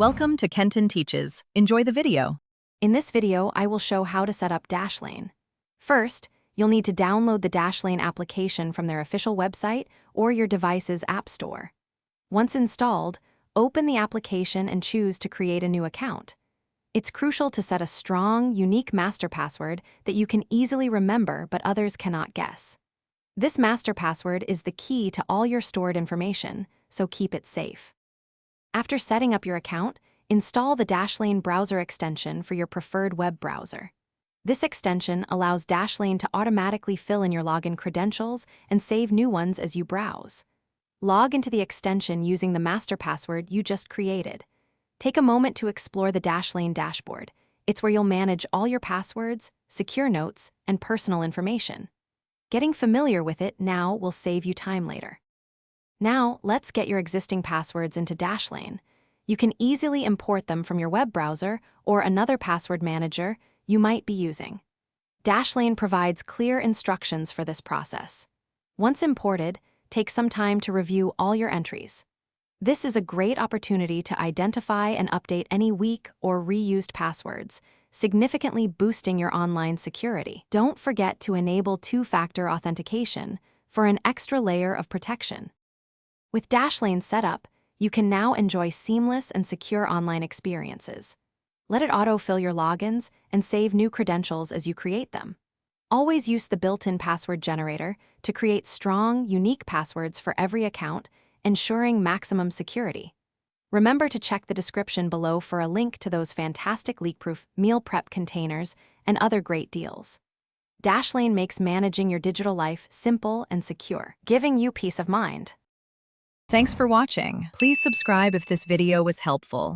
Welcome to Kenton Teaches. Enjoy the video. In this video, I will show how to set up Dashlane. First, you'll need to download the Dashlane application from their official website or your device's app store. Once installed, open the application and choose to create a new account. It's crucial to set a strong, unique master password that you can easily remember but others cannot guess. This master password is the key to all your stored information, so keep it safe. After setting up your account, install the Dashlane browser extension for your preferred web browser. This extension allows Dashlane to automatically fill in your login credentials and save new ones as you browse. Log into the extension using the master password you just created. Take a moment to explore the Dashlane dashboard. It's where you'll manage all your passwords, secure notes, and personal information. Getting familiar with it now will save you time later. Now, let's get your existing passwords into Dashlane. You can easily import them from your web browser or another password manager you might be using. Dashlane provides clear instructions for this process. Once imported, take some time to review all your entries. This is a great opportunity to identify and update any weak or reused passwords, significantly boosting your online security. Don't forget to enable two-factor authentication for an extra layer of protection. With Dashlane set up, you can now enjoy seamless and secure online experiences. Let it autofill your logins and save new credentials as you create them. Always use the built-in password generator to create strong, unique passwords for every account, ensuring maximum security. Remember to check the description below for a link to those fantastic leak-proof meal prep containers and other great deals. Dashlane makes managing your digital life simple and secure, giving you peace of mind. Thanks for watching. Please subscribe if this video was helpful.